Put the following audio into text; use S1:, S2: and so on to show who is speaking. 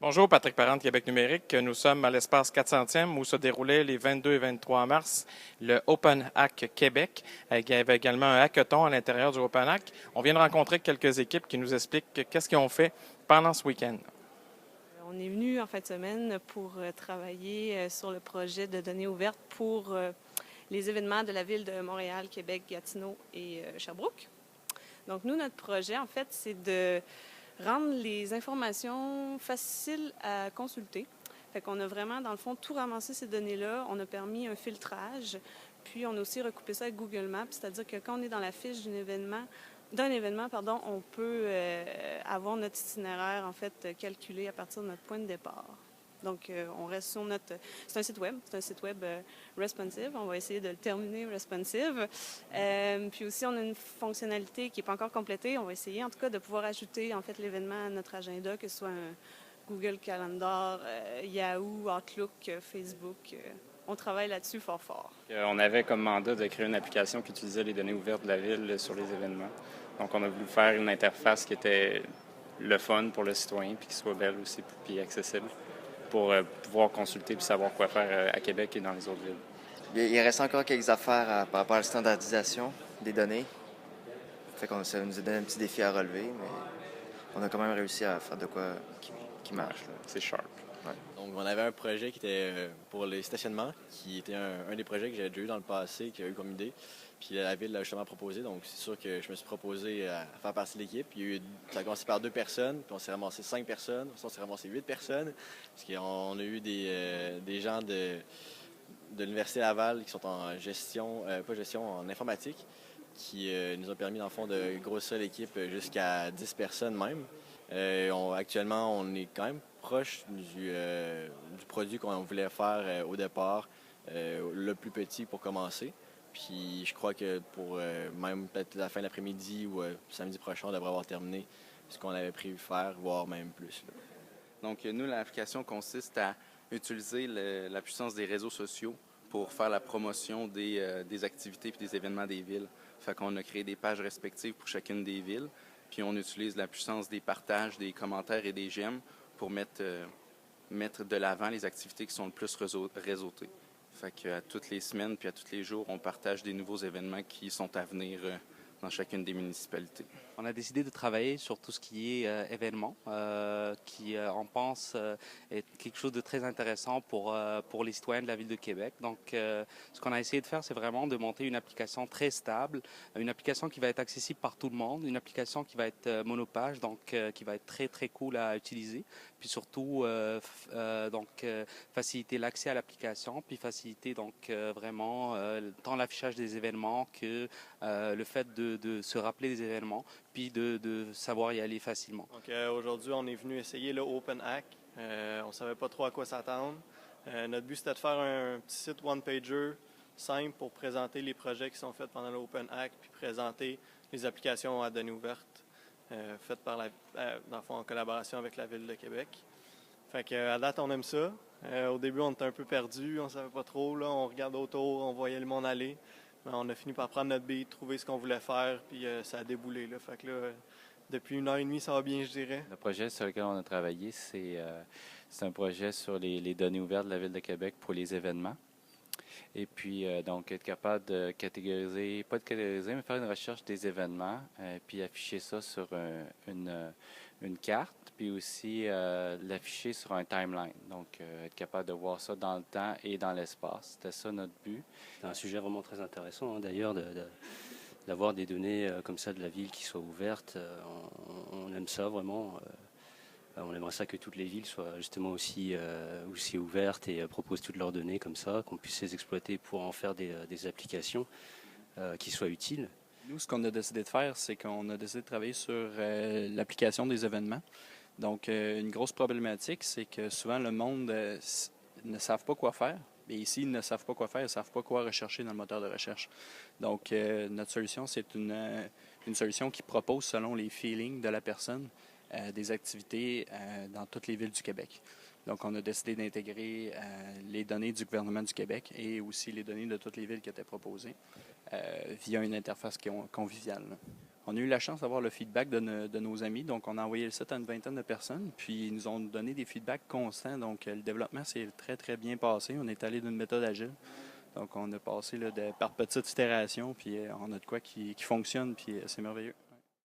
S1: Bonjour, Patrick Parent de Québec numérique. Nous sommes à l'espace 400e où se déroulait les 22 et 23 mars le Open Hack Québec. Il y avait également un hackathon à l'intérieur du Open Hack. On vient de rencontrer quelques équipes qui nous expliquent qu'est-ce qu'ils ont fait pendant ce week-end.
S2: On est venu en fin de semaine pour travailler sur le projet de données ouvertes pour les événements de la ville de Montréal, Québec, Gatineau et Sherbrooke. Donc nous, notre projet, en fait, c'est de rendre les informations faciles à consulter. Fait qu'on a vraiment, dans le fond, tout ramassé ces données-là. On a permis un filtrage, puis on a aussi recoupé ça avec Google Maps, c'est-à-dire que quand on est dans la fiche d'un événement, pardon, on peut avoir notre itinéraire, en fait, calculé à partir de notre point de départ. Donc, on reste sur notre... C'est un site web responsive. On va essayer de le terminer responsive. Puis aussi, on a une fonctionnalité qui n'est pas encore complétée. On va essayer, en tout cas, de pouvoir ajouter, en fait, l'événement à notre agenda, que ce soit un Google Calendar, Yahoo, Outlook, Facebook. On travaille là-dessus fort fort.
S3: On avait comme mandat de créer une application qui utilisait les données ouvertes de la ville sur les événements. Donc, on a voulu faire une interface qui était le fun pour le citoyen, puis qui soit belle aussi, puis accessible, pour pouvoir consulter et savoir quoi faire à Québec et dans les autres villes.
S4: Il reste encore quelques affaires par rapport à la standardisation des données. Ça nous a donné un petit défi à relever, mais on a quand même réussi à faire de quoi qui marche. Là.
S3: C'est sharp.
S4: Ouais.
S5: Donc, on avait un projet qui était pour les stationnements, qui était un des projets que j'avais déjà eu dans le passé, qui a eu comme idée. Puis la ville l'a justement proposé, donc c'est sûr que je me suis proposé à faire partie de l'équipe. Ça a commencé par 2 personnes, puis on s'est ramassé 5 personnes, puis on s'est ramassé 8 personnes, parce qu'on a eu des gens de l'Université Laval qui sont en gestion, en informatique, qui nous ont permis, dans le fond, de grossir l'équipe jusqu'à 10 personnes même. Actuellement, on est quand même proche du produit qu'on voulait faire au départ, le plus petit pour commencer. Puis je crois que pour même peut-être la fin de l'après-midi ou samedi prochain, on devrait avoir terminé ce qu'on avait prévu faire, voire même plus. Là.
S6: Donc, nous, l'application consiste à utiliser la puissance des réseaux sociaux pour faire la promotion des activités et des événements des villes. Fait qu'on a créé des pages respectives pour chacune des villes, puis on utilise la puissance des partages, des commentaires et des j'aime pour mettre de l'avant les activités qui sont le plus réseautées. Fait qu'à toutes les semaines puis à tous les jours, on partage des nouveaux événements qui sont à venir dans chacune des municipalités.
S7: On a décidé de travailler sur tout ce qui est événements, qui, on pense, est quelque chose de très intéressant pour les citoyens de la ville de Québec. Donc, ce qu'on a essayé de faire, c'est vraiment de monter une application très stable, une application qui va être accessible par tout le monde, une application qui va être monopage, donc qui va être très, très cool à utiliser, puis surtout, faciliter l'accès à l'application, puis faciliter donc vraiment tant l'affichage des événements que le fait de se rappeler des événements, puis de savoir y aller facilement.
S8: Donc aujourd'hui, on est venu essayer le Open Hack. On ne savait pas trop à quoi s'attendre. Notre but, c'était de faire un petit site one-pager simple pour présenter les projets qui sont faits pendant l'Open Hack, puis présenter les applications à données ouvertes faites dans le fond, en collaboration avec la Ville de Québec. Fait qu'à date, on aime ça. Au début, on était un peu perdus, on ne savait pas trop. Là, on regardait autour, on voyait le monde aller. On a fini par prendre notre beat, trouver ce qu'on voulait faire, puis ça a déboulé. Là. Fait que là, depuis 1 heure et demie, ça va bien, je dirais.
S9: Le projet sur lequel on a travaillé, c'est un projet sur les données ouvertes de la Ville de Québec pour les événements. Et puis, donc, être capable de catégoriser, pas de catégoriser, mais faire une recherche des événements, puis afficher ça sur une carte, puis aussi l'afficher sur un timeline. Donc, être capable de voir ça dans le temps et dans l'espace. C'était ça notre but.
S10: C'est un sujet vraiment très intéressant, hein, d'ailleurs, d'avoir des données comme ça de la ville qui soient ouvertes. On aime ça vraiment. On aimerait ça que toutes les villes soient justement aussi ouvertes et proposent toutes leurs données comme ça, qu'on puisse les exploiter pour en faire des applications qui soient utiles.
S11: Nous, ce qu'on a décidé de faire, c'est qu'on a décidé de travailler sur l'application des événements. Donc, une grosse problématique, c'est que souvent le monde ne savent pas quoi faire. Et ici, ils ne savent pas quoi faire, ils ne savent pas quoi rechercher dans le moteur de recherche. Donc, notre solution, c'est une solution qui propose, selon les feelings de la personne, des activités dans toutes les villes du Québec. Donc, on a décidé d'intégrer les données du gouvernement du Québec et aussi les données de toutes les villes qui étaient proposées via une interface conviviale. On a eu la chance d'avoir le feedback de nos amis. Donc, on a envoyé le site à une vingtaine de personnes, puis ils nous ont donné des feedbacks constants. Donc, le développement s'est très, très bien passé. On est allé d'une méthode agile. Donc, on a passé là, par petites itérations, puis on a de quoi qui fonctionne, puis c'est merveilleux.